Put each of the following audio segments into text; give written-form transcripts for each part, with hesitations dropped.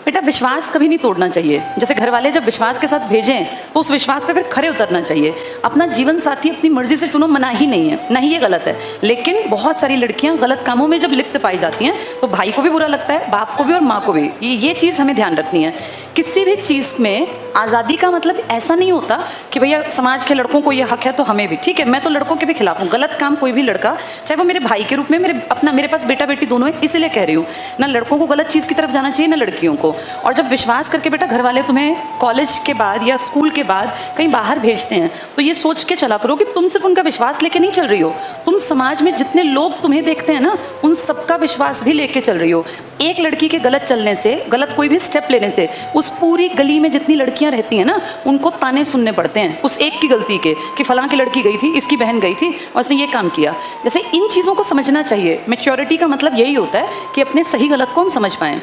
बेटा विश्वास कभी नहीं तोड़ना चाहिए। जैसे घर वाले जब विश्वास के साथ भेजें तो उस विश्वास पे फिर खरे उतरना चाहिए। अपना जीवन साथी अपनी मर्जी से चुनो, मना ही नहीं है, ना ही ये गलत है। लेकिन बहुत सारी लड़कियां गलत कामों में जब लिप्त पाई जाती हैं तो भाई को भी बुरा लगता है, बाप को भी और माँ को भी। ये चीज़ हमें ध्यान रखनी है। किसी भी चीज़ में आज़ादी का मतलब ऐसा नहीं होता कि भैया समाज के लड़कों को ये हक है तो हमें भी। ठीक है, मैं तो लड़कों के भी खिलाफ हूँ। गलत काम कोई भी लड़का, चाहे वो मेरे भाई के रूप में, मेरे पास बेटा बेटी दोनों है, इसीलिए कह रही हूँ, ना लड़कों को गलत चीज़ की तरफ जाना चाहिए ना लड़कियों को। और जब विश्वास करके बेटा घर वाले तुम्हें कॉलेज के बाद या स्कूल के बाद कहीं बाहर भेजते हैं तो ये सोच के चला करो कि तुम सिर्फ उनका विश्वास लेके नहीं चल रही हो, तुम समाज में जितने लोग तुम्हें देखते हैं ना उन सबका विश्वास भी लेके चल रही हो। एक लड़की के गलत चलने से, गलत कोई भी स्टेप लेने से उस पूरी गली में जितनी लड़कियां रहती हैं ना उनको ताने सुनने पड़ते हैं उस एक की गलती के कि फलां की लड़की गई थी, इसकी बहन गई थी और उसने ये काम किया। जैसे इन चीज़ों को समझना चाहिए। मैच्योरिटी का मतलब यही होता है कि अपने सही गलत को हम समझ पाएं।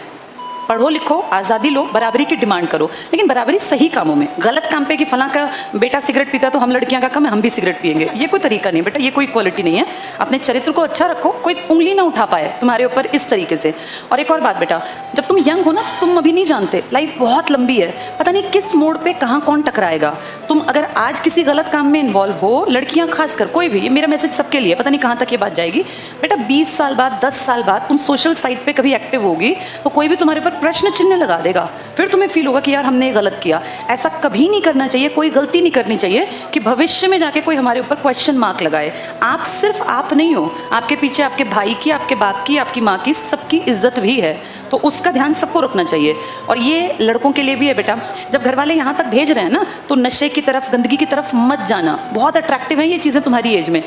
पढ़ो लिखो, आज़ादी लो, बराबरी की डिमांड करो, लेकिन बराबरी सही कामों में। गलत काम पे कि फलां का बेटा सिगरेट पीता तो हम लड़कियां का कम है, हम भी सिगरेट पिएंगे, ये कोई तरीका नहीं बेटा, ये कोई क्वालिटी नहीं है। अपने चरित्र को अच्छा रखो, कोई उंगली ना उठा पाए तुम्हारे ऊपर इस तरीके से। और एक और बात बेटा, जब तुम यंग हो ना, तुम अभी नहीं जानते, लाइफ बहुत लंबी है, पता नहीं किस मोड़ पे कहाँ कौन टकराएगा। तुम अगर आज किसी गलत काम में इन्वॉल्व हो, लड़कियां खासकर, कोई भी, ये मेरा मैसेज सबके लिए, पता नहीं कहाँ तक ये बात जाएगी बेटा, 20 साल बाद 10 साल बाद तुम सोशल साइट पे कभी एक्टिव होगी तो कोई भी तुम्हारे ऊपर प्रश्न चिन्ह लगा देगा, फिर तुम्हें फील होगा कि यार हमने ये गलत किया। ऐसा कभी नहीं करना चाहिए, कोई गलती नहीं करनी चाहिए कि भविष्य में जाके कोई हमारे ऊपर क्वेश्चन मार्क लगाए। आप सिर्फ आप नहीं हो, आपके पीछे आपके भाई की, आपके बाप की, आपकी माँ की, सबकी इज्जत भी है, तो उसका ध्यान सबको रखना चाहिए। और ये लड़कों के लिए भी है बेटा, जब घर वाले यहाँ तक भेज रहे हैं ना तो नशे की तरफ, गंदगी की तरफ मत जाना। बहुत अट्रैक्टिव है ये चीज़ें तुम्हारी एज में।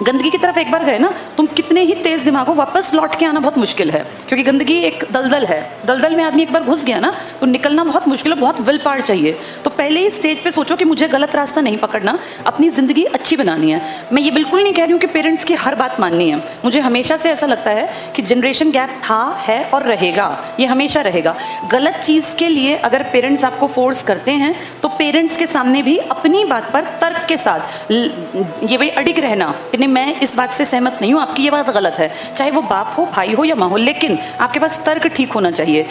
गंदगी की तरफ एक बार गए ना, तुम कितने ही तेज दिमाग हो, वापस लौट के आना बहुत मुश्किल है, क्योंकि गंदगी एक दलदल है। दलदल में आदमी एक बार घुस गया ना तो निकलना बहुत मुश्किल है, बहुत विल पावर चाहिए। तो पहले ही स्टेज पे सोचो कि मुझे गलत रास्ता नहीं पकड़ना, अपनी ज़िंदगी अच्छी बनानी है। मैं ये बिल्कुल नहीं कह रही हूँ कि पेरेंट्स की हर बात माननी है। मुझे हमेशा से ऐसा लगता है कि जनरेशन गैप था, है और रहेगा, ये हमेशा रहेगा। गलत चीज़ के लिए अगर पेरेंट्स आपको फोर्स करते हैं तो पेरेंट्स के सामने भी अपनी बात पर तर्क के साथ ये भाई अडिग रहना, मैं इस बात से सहमत नहीं हूँ, आपकी ये बात गलत है, चाहे वो बाप हो, भाई हो या माँ हो, लेकिन आपके पास तर्क ठीक होना चाहिए।